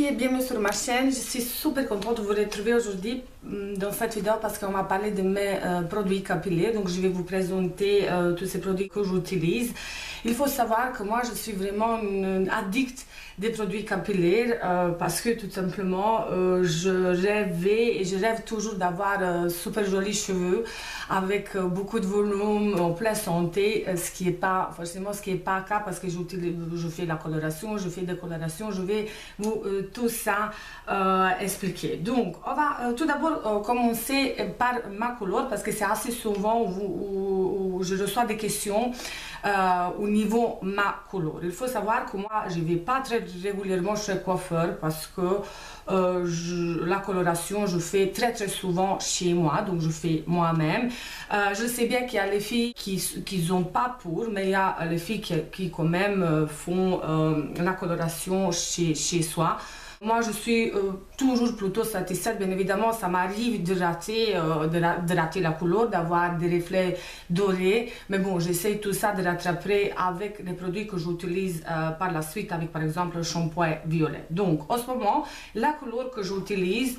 filles et bienvenue sur ma chaîne. Je suis super contente de vous retrouver aujourd'hui dans cette vidéo parce qu'on va parler de mes produits capillaires. Donc je vais vous présenter tous ces produits que j'utilise. Il faut savoir que moi je suis vraiment une addict des produits capillaires parce que tout simplement je rêvais et je rêve toujours d'avoir super jolis cheveux avec beaucoup de volume, en pleine santé, ce qui n'est pas forcément le cas parce que je fais la coloration, je fais des colorations, je vais vous tout ça expliquer. Donc on va tout d'abord commencer par ma couleur parce que c'est assez souvent où je reçois des questions au niveau ma couleur. Il faut savoir que moi je ne vais pas très régulièrement chez le coiffeur parce que la coloration je fais très souvent chez moi, donc je fais moi-même. Je sais bien qu'il y a les filles qui n'ont pas pour, mais il y a les filles qui quand même font la coloration chez soi. Moi, je suis toujours plutôt satisfaite. Bien évidemment, ça m'arrive de rater la couleur, d'avoir des reflets dorés. Mais bon, j'essaie tout ça de rattraper avec les produits que j'utilise par la suite, avec par exemple le shampoing violet. Donc, en ce moment, la couleur que j'utilise,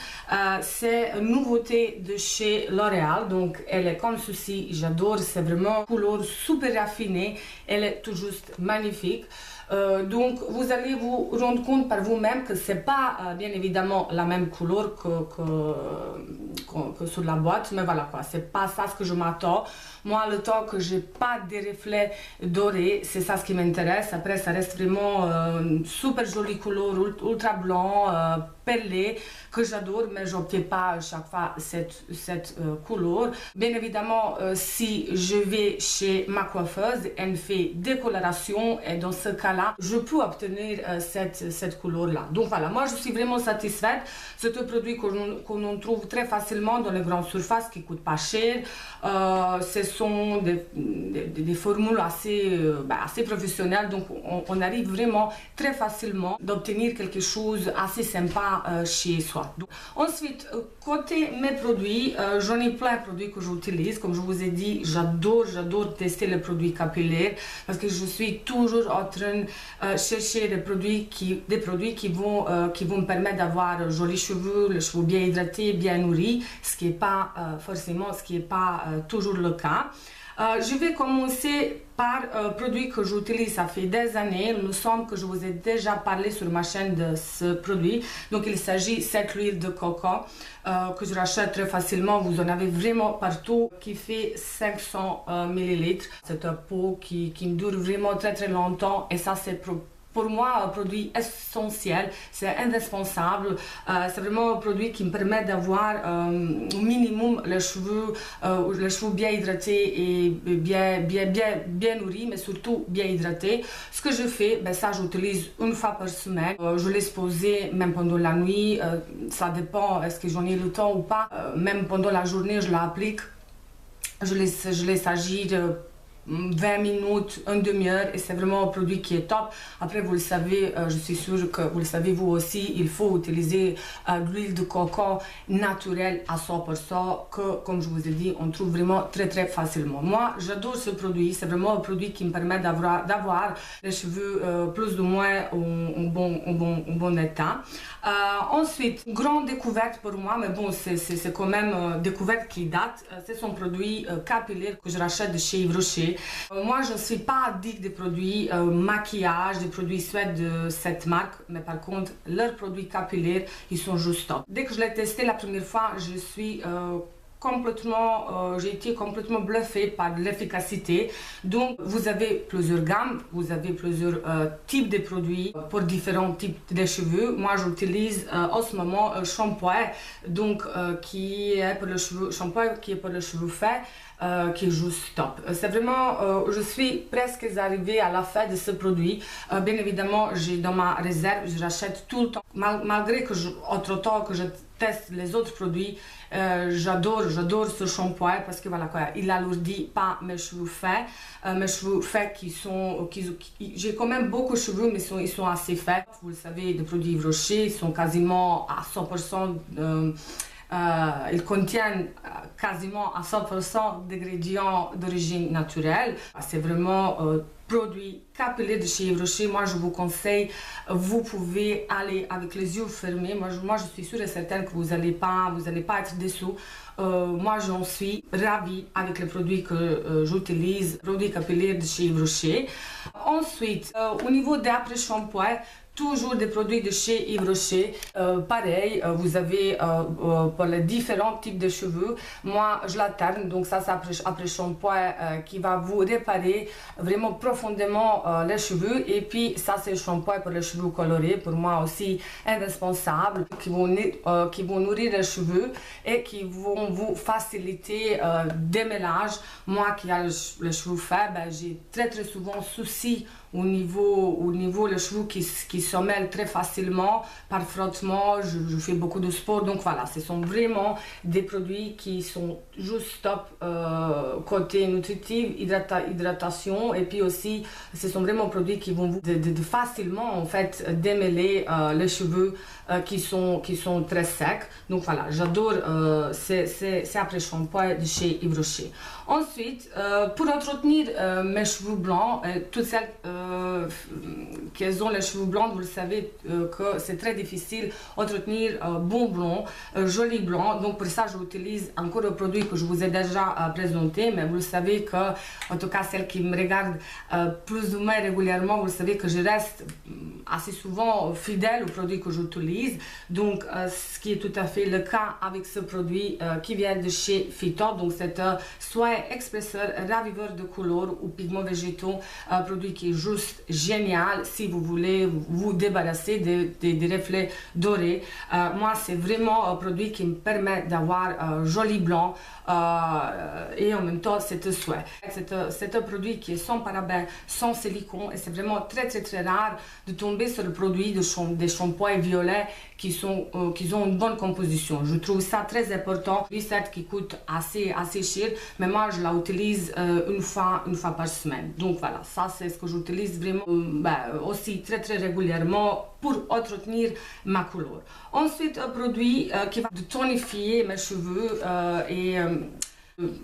c'est une nouveauté de chez L'Oréal. Donc, elle est comme ceci. J'adore. C'est vraiment une couleur super raffinée. Elle est tout juste magnifique. Donc vous allez vous rendre compte par vous-même que c'est pas bien évidemment la même couleur que sur la boîte, mais voilà quoi, c'est pas ça ce que je m'attends. Moi, le temps que j'ai pas des reflets dorés, c'est ça ce qui m'intéresse. Après, ça reste vraiment une super jolie couleur, ultra blanc, perlé, que j'adore, mais je n'obtiens pas à chaque fois cette couleur. Bien évidemment, si je vais chez ma coiffeuse, elle me fait des colorations et dans ce cas-là, je peux obtenir cette couleur-là. Donc voilà, moi je suis vraiment satisfaite. C'est un produit qu'on trouve très facilement dans les grandes surfaces qui ne coûtent pas cher. Ce sont des formules assez professionnelles, donc on arrive vraiment très facilement d'obtenir quelque chose assez sympa chez soi. Donc, ensuite, côté mes produits, j'en ai plein de produits que j'utilise. Comme je vous ai dit, j'adore tester les produits capillaires parce que je suis toujours en train de chercher des produits qui vont me permettre d'avoir jolis cheveux, les cheveux bien hydratés, bien nourris, ce qui n'est pas toujours le cas. Je vais commencer par un produit que j'utilise, ça fait des années. Il me semble que je vous ai déjà parlé sur ma chaîne de ce produit. Donc il s'agit de cette huile de coco que je rachète très facilement. Vous en avez vraiment partout, qui fait 500 ml. C'est un pot qui me dure vraiment très longtemps et ça c'est pour moi un produit essentiel, c'est indispensable. C'est vraiment un produit qui me permet d'avoir au minimum les cheveux bien hydratés et bien nourris, mais surtout bien hydratés. Ce que je fais, ça j'utilise une fois par semaine. Je laisse poser même pendant la nuit, ça dépend est-ce que j'en ai le temps ou pas. Même pendant la journée je l'applique, je laisse agir 20 minutes, une demi-heure et c'est vraiment un produit qui est top. Après vous le savez, je suis sûre que vous le savez vous aussi, il faut utiliser de l'huile de coco naturelle à 100% que comme je vous ai dit on trouve vraiment très facilement. Moi j'adore ce produit, c'est vraiment un produit qui me permet d'avoir les cheveux plus ou moins en bon état. Ensuite, grande découverte pour moi, mais bon c'est quand même une découverte qui date, c'est son produit capillaire que je rachète de chez Yves Rocher. Moi je ne suis pas addict des produits maquillage, des produits suèdes de cette marque, mais par contre leurs produits capillaires ils sont juste top. Dès que je l'ai testé la première fois, j'ai été complètement bluffée par l'efficacité. Donc vous avez plusieurs gammes, vous avez plusieurs types de produits pour différents types de cheveux. Moi j'utilise en ce moment un shampoing donc qui est pour le cheveu fait, qui est juste top. C'est vraiment, je suis presque arrivée à la fin de ce produit. Bien évidemment, j'ai dans ma réserve, je rachète tout le temps. Malgré que entre temps que je teste les autres produits, j'adore ce shampoing parce que voilà quoi, il alourdit pas mes cheveux faits, j'ai quand même beaucoup de cheveux mais ils sont assez faits. Vous le savez, les produits Yves Rocher, ils sont quasiment à 100% Ils contiennent quasiment à 100% d'ingrédients d'origine naturelle. C'est vraiment produit capillaire de chez Yves Rocher. Moi, je vous conseille, vous pouvez aller avec les yeux fermés. Moi, je suis sûre et certaine que vous n'allez pas être déçus. Moi, j'en suis ravie avec les produits que j'utilise, produits capillaires de chez Yves Rocher. Ensuite, au niveau des après-shampoing, toujours des produits de chez Yves Rocher. Pareil, vous avez pour les différents types de cheveux. Moi, je l'alterne, donc ça, c'est après shampoing qui va vous réparer vraiment profondément les cheveux. Et puis, ça, c'est le shampoing pour les cheveux colorés, pour moi aussi indispensable, qui vont nourrir les cheveux et qui vont vous faciliter des mélanges. Moi qui ai les cheveux faibles, j'ai très souvent souci au niveau les cheveux qui se mêlent très facilement par frottement. Je fais beaucoup de sport, donc voilà, ce sont vraiment des produits qui sont juste top côté nutritif, hydratation, et puis aussi ce sont vraiment produits qui vont vous facilement en fait démêler les cheveux qui sont très secs. Donc voilà, j'adore ces après shampoing de chez Yves Rocher. Ensuite, pour entretenir mes cheveux blancs, toutes celles qui ont les cheveux blancs, vous le savez que c'est très difficile d'entretenir bon blond, joli blanc. Donc pour ça, j'utilise encore un produit que je vous ai déjà présenté, mais vous le savez que, en tout cas celles qui me regardent plus ou moins régulièrement, vous le savez que je reste assez souvent fidèle aux produits que j'utilise. Donc ce qui est tout à fait le cas avec ce produit qui vient de chez Phyto. Donc c'est un soin expresseur raviveur de couleurs ou pigments végétaux, un produit qui est juste génial si vous voulez vous débarrasser des reflets dorés. Moi, c'est vraiment un produit qui me permet d'avoir un joli blanc et en même temps c'est un soin. C'est un produit qui est sans parabènes, sans silicone, et c'est vraiment très rare de tomber sur le produit des shampoings violets qui ont une bonne composition. Je trouve ça très important. Oui, certes, qui coûte assez cher, mais moi je l'utilise une fois par semaine. Donc voilà, ça c'est ce que j'utilise vraiment aussi très régulièrement pour entretenir ma couleur. Ensuite, un produit qui va tonifier mes cheveux et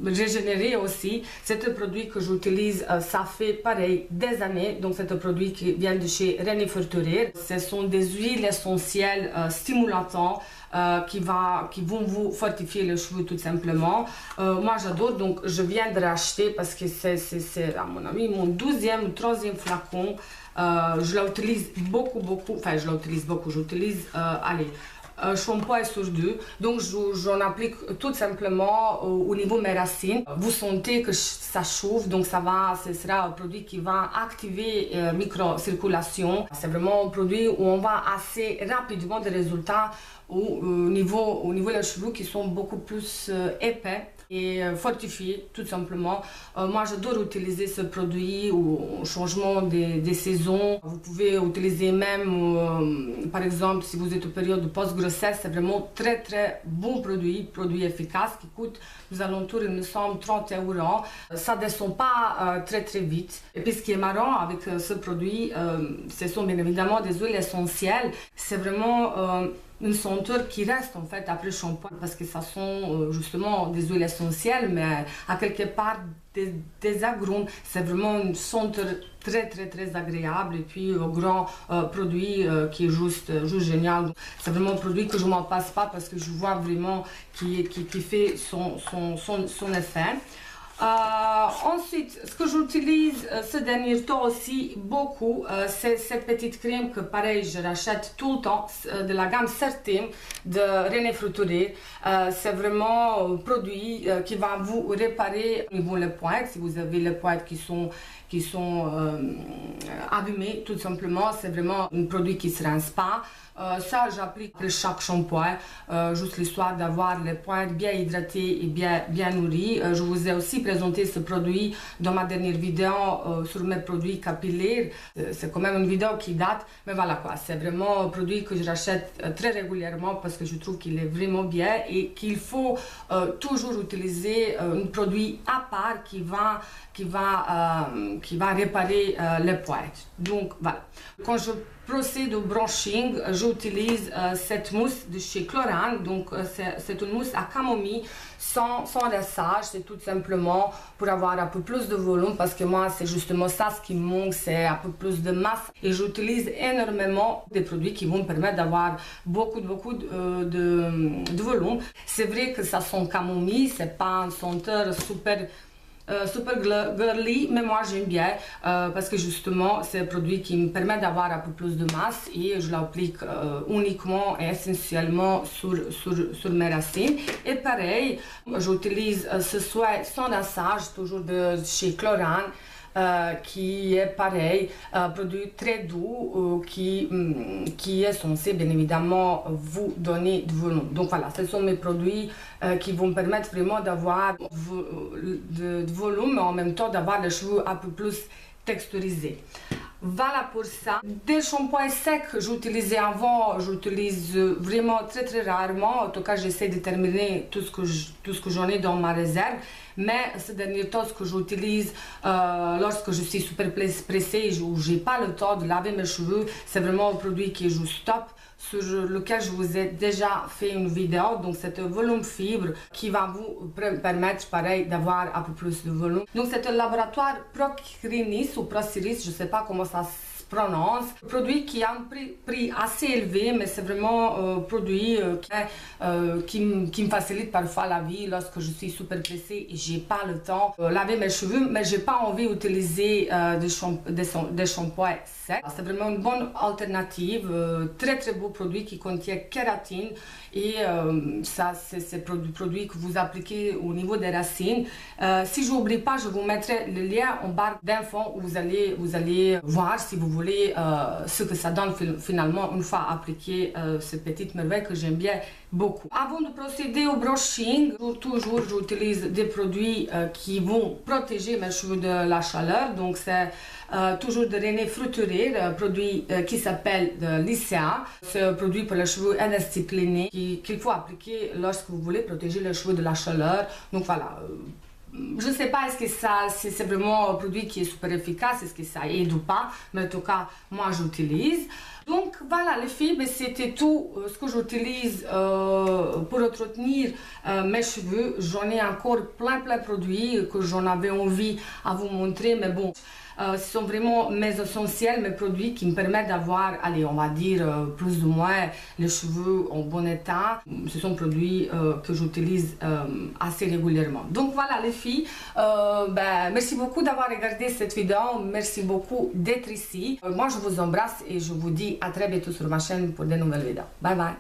régénérer aussi. C'est un produit que j'utilise, ça fait pareil des années. Donc c'est un produit qui vient de chez René Forturier. Ce sont des huiles essentielles stimulantes qui vont vous fortifier les cheveux tout simplement. Moi j'adore, donc je viens de racheter parce que c'est à mon avis mon 12e ou 13e flacon. Je l'utilise beaucoup, enfin j'utilise un shampoing sur 2, donc j'en applique tout simplement au niveau de mes racines. Vous sentez que ça chauffe, donc ce sera un produit qui va activer microcirculation. C'est vraiment un produit où on va assez rapidement des résultats au niveau des cheveux qui sont beaucoup plus épais et fortifiés tout simplement. Moi j'adore utiliser ce produit au changement des saisons. Vous pouvez utiliser même par exemple si vous êtes en période de post-grossesse. C'est vraiment très bon produit efficace qui coûte aux alentours, il me semble, 30 €. Ça descend pas très vite. Et puis ce qui est marrant avec ce produit, ce sont bien évidemment des huiles essentielles. C'est vraiment une senteur qui reste en fait après le shampoing, parce que ça sont justement des huiles essentielles, mais à quelque part des agrumes. C'est vraiment une senteur très agréable, et puis un grand produit qui est juste génial. C'est vraiment un produit que je m'en passe pas parce que je vois vraiment qui fait son effet. Ensuite, ce que j'utilise ce dernier temps aussi beaucoup, c'est cette petite crème que pareil je rachète tout le temps, de la gamme Certim de René Forturier. C'est vraiment un produit qui va vous réparer au niveau des pointes. Si vous avez les pointes qui sont abîmées tout simplement, c'est vraiment un produit qui ne se rince pas. Ça j'applique après chaque shampoing, juste l'histoire d'avoir les pointes bien hydratées et bien nourries. Je vous ai aussi présenté ce produit dans ma dernière vidéo sur mes produits capillaires. C'est quand même une vidéo qui date, mais voilà quoi, c'est vraiment un produit que je rachète très régulièrement parce que je trouve qu'il est vraiment bien et qu'il faut toujours utiliser un produit à part qui va réparer les pointes. Donc voilà. Quand je procède au brushing, j'utilise cette mousse de chez Clorane. Donc c'est une mousse à camomille sans rinçage. C'est tout simplement pour avoir un peu plus de volume parce que moi c'est justement ça ce qui me manque, c'est un peu plus de masse. Et j'utilise énormément des produits qui vont me permettre d'avoir beaucoup de volume. C'est vrai que ça sent camomille, c'est pas une senteur super girly, mais moi j'aime bien parce que justement c'est un produit qui me permet d'avoir un peu plus de masse et je l'applique uniquement et essentiellement sur mes racines. Et pareil, j'utilise ce soin sans rinçage, toujours de chez Clorane. Qui est pareil, un produit très doux qui est censé bien évidemment vous donner du volume. Donc voilà, ce sont mes produits qui vont me permettre vraiment d'avoir de volume, mais en même temps d'avoir les cheveux un peu plus texturisés. Voilà pour ça. Des shampoings secs, j'utilisais avant, j'utilise vraiment très rarement. En tout cas, j'essaie de terminer tout ce que j'en ai dans ma réserve. Mais ces derniers temps, ce que j'utilise lorsque je suis super pressée ou j'ai pas le temps de laver mes cheveux, c'est vraiment un produit qui est juste top, sur lequel je vous ai déjà fait une vidéo. Donc c'est un volume fibre qui va vous permettre pareil d'avoir un peu plus de volume. Donc c'est un laboratoire Procrynis ou Prociris, je sais pas comment ça se prononce. Produit qui a un prix assez élevé, mais c'est vraiment un produit qui me facilite parfois la vie lorsque je suis super pressée et j'ai pas le temps de laver mes cheveux, mais j'ai pas envie d'utiliser des shampoings secs. C'est vraiment une bonne alternative, très beau produit qui contient kératine et ça c'est un produit que vous appliquez au niveau des racines. Si je n'oublie pas, je vous mettrai le lien en barre d'infos où vous allez voir si vous voulez ce que ça donne finalement une fois appliqué cette petite merveille que j'aime bien beaucoup. Avant de procéder au brushing, toujours j'utilise des produits qui vont protéger mes cheveux de la chaleur. Donc c'est toujours de René Fruterer, un produit qui s'appelle Lycea. C'est un produit pour les cheveux indisciplinés qu'il faut appliquer lorsque vous voulez protéger les cheveux de la chaleur. Donc voilà. Je ne sais pas est-ce que c'est vraiment un produit qui est super efficace, est-ce que ça aide ou pas, mais en tout cas, moi j'utilise. Donc voilà les filles, c'était tout ce que j'utilise pour entretenir mes cheveux. J'en ai encore plein de produits que j'en avais envie à vous montrer, mais bon, ce sont vraiment mes essentiels, mes produits qui me permettent d'avoir, allez, on va dire plus ou moins les cheveux en bon état. Ce sont produits que j'utilise assez régulièrement. Donc voilà les filles, merci beaucoup d'avoir regardé cette vidéo, merci beaucoup d'être ici. Moi je vous embrasse et je vous dis à très bientôt sur ma chaîne pour de nouvelles vidéos. Bye bye.